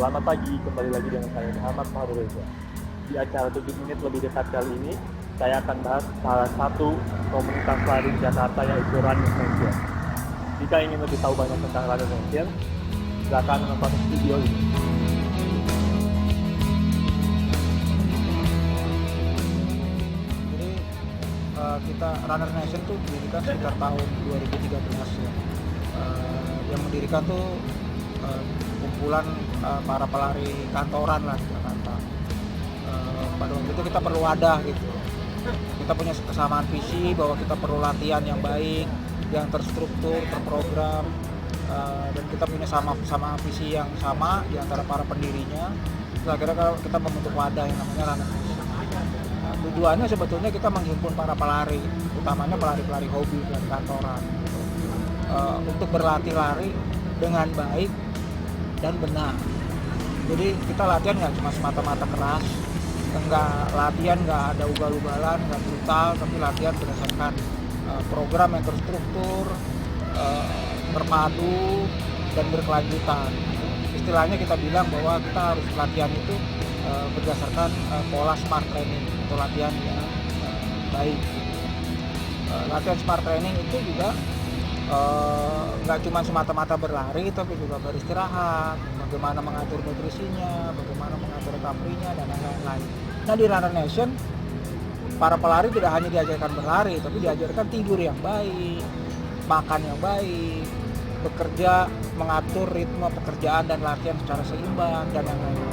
Selamat pagi, kembali lagi dengan saya Muhammad Fahrul Reza. Di acara 7 menit lebih dekat kali ini, saya akan bahas salah satu komunitas lari di Jakarta yaitu Running Nation. Jika ingin lebih tahu banyak tentang Running Nation, silakan menonton video ini. Jadi kita Runner Nation tuh didirikan sekitar tahun 2013 ya. Yang mendirikan tuh kumpulan para pelari kantoran lah di Jakarta. Pada waktu itu kita perlu wadah gitu. Kita punya kesamaan visi bahwa kita perlu latihan yang baik, yang terstruktur, terprogram, dan kita punya sama visi yang sama di antara para pendirinya. Terus akhirnya kita membentuk wadah yang namanya Runner Nation. Tujuannya sebetulnya kita menghimpun para pelari, utamanya pelari-pelari hobi dan kantoran, gitu. Untuk berlatih lari dengan baik dan benar. Jadi kita latihan nggak cuma semata-mata keras, nggak ada ugal-ugalan, nggak brutal, tapi latihan berdasarkan program yang terstruktur, terpadu dan berkelanjutan. Istilahnya kita bilang bahwa kita harus latihan itu berdasarkan pola smart training atau latihan yang baik. Latihan smart training itu juga nggak cuma semata-mata berlari, tapi juga beristirahat, bagaimana mengatur nutrisinya, bagaimana mengatur recovery-nya, dan lain-lain. Nah, di Runner Nation para pelari tidak hanya diajarkan berlari, tapi diajarkan tidur yang baik, makan yang baik, bekerja, mengatur ritme pekerjaan dan latihan secara seimbang, dan yang lain-lain.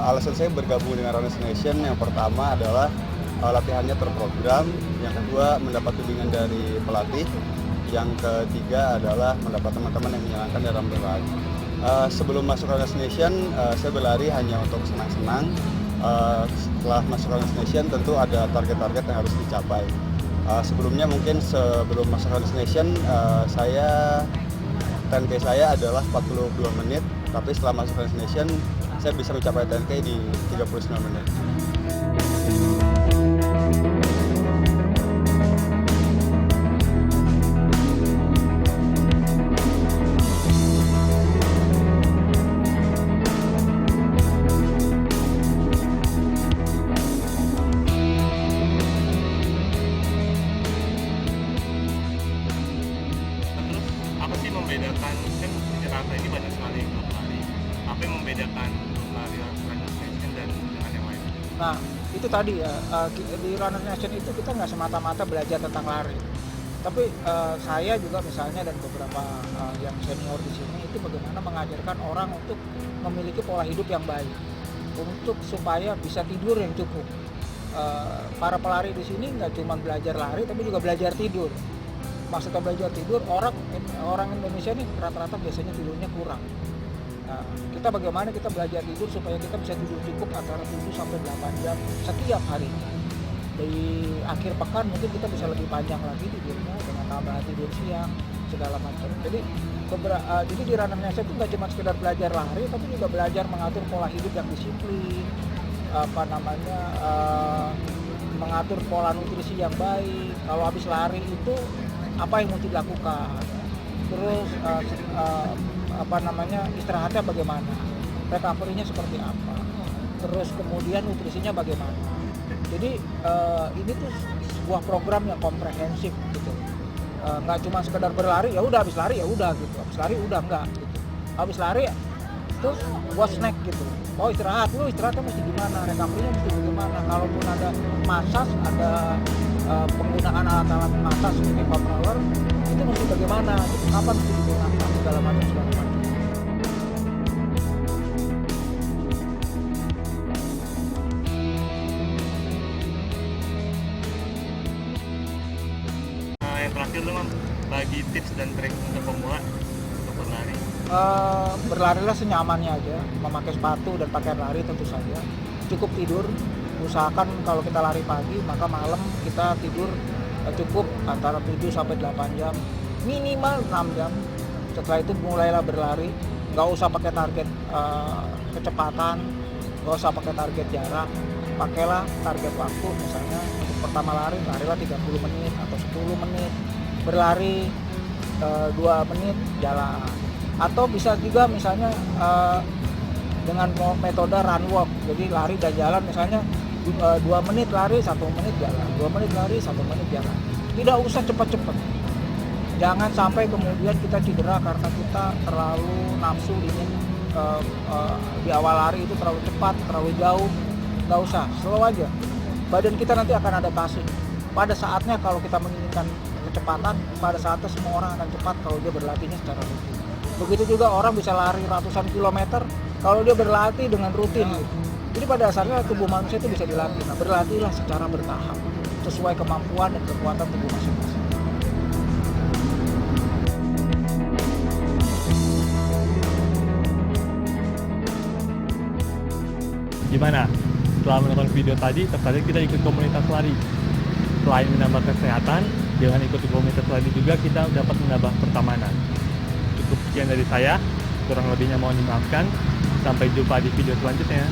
Alasan saya bergabung dengan Runner Nation yang pertama adalah latihannya terprogram, yang kedua mendapat bimbingan dari pelatih, yang ketiga adalah mendapat teman-teman yang menyenangkan dalam berlari. Sebelum masuk Runner Nation, saya berlari hanya untuk senang-senang. Setelah masuk Runner Nation tentu ada target-target yang harus dicapai. Sebelumnya mungkin sebelum masuk Runner Nation, saya 10K saya adalah 42 menit, tapi setelah masuk Runner Nation saya bisa mencapai 10K di 39 menit. Terus apa sih membedakan, kan di Jakarta ini banyak sekali klub lari, apa yang membedakan klub lari Runner Nation dan dengan yang lain? Nah, itu tadi ya, di Runner Nation itu kita nggak semata-mata belajar tentang lari, tapi saya juga misalnya dan beberapa yang senior di sini itu bagaimana mengajarkan orang untuk memiliki pola hidup yang baik, untuk supaya bisa tidur yang cukup. Para pelari di sini nggak cuma belajar lari, tapi juga belajar tidur. Maksudnya belajar tidur, orang Indonesia nih rata-rata biasanya tidurnya kurang. Nah, kita bagaimana kita belajar tidur supaya kita bisa tidur cukup antara 7 sampai 8 jam setiap hari. Di akhir pekan mungkin kita bisa lebih panjang lagi tidurnya dengan tambahan tidur siang segala macam. Jadi di Runner Nation itu nggak cuma sekedar belajar lari, tapi juga belajar mengatur pola hidup yang disiplin, mengatur pola nutrisi yang baik. Kalau habis lari itu apa yang mesti dilakukan, terus istirahatnya bagaimana, recovery-nya seperti apa, terus kemudian nutrisinya bagaimana. Jadi ini tuh sebuah program yang komprehensif gitu. Nggak cuma sekedar berlari, ya udah habis lari ya udah gitu, habis lari udah enggak gitu, habis lari terus buat snack gitu. Oh istirahatnya mesti gimana, recovery-nya mesti bagaimana, kalaupun ada massage, ada penggunaan alat-alat massage seperti foam roller, itu mesti bagaimana gitu, kapan mesti digunakan segala macam. Yang terakhir lu bagi tips dan trik untuk pemula untuk berlari. Berlarilah senyamannya aja, memakai sepatu dan pakaian lari tentu saja. Cukup tidur, usahakan kalau kita lari pagi maka malam kita tidur cukup antara 7 sampai 8 jam. minimal 6 jam. Setelah itu mulailah berlari, nggak usah pakai target kecepatan, nggak usah pakai target jarak, pakailah target waktu. Misalnya untuk pertama larilah 30 menit atau 10 menit, berlari 2 menit jalan. Atau bisa juga misalnya dengan metode run walk, jadi lari dan jalan, misalnya 2 menit lari, 1 menit jalan, 2 menit lari, 1 menit jalan. Tidak usah cepat-cepat. Jangan sampai kemudian kita cedera karena kita terlalu nafsu ingin di awal lari itu terlalu cepat, terlalu jauh. Nggak usah, slow aja. Badan kita nanti akan adaptasi. Pada saatnya kalau kita menginginkan kecepatan, pada saatnya semua orang akan cepat kalau dia berlatihnya secara rutin. Begitu juga orang bisa lari ratusan kilometer kalau dia berlatih dengan rutin. Jadi pada dasarnya tubuh manusia itu bisa dilatih. Nah, berlatihlah secara bertahap sesuai kemampuan dan kekuatan tubuh masing-masing. Gimana? Setelah menonton video tadi, tertarik kita ikut komunitas lari. Selain menambah kesehatan, dengan ikut komunitas lari juga kita dapat menambah pertemanan. Cukup sekian dari saya, kurang lebihnya mohon dimaafkan. Sampai jumpa di video selanjutnya.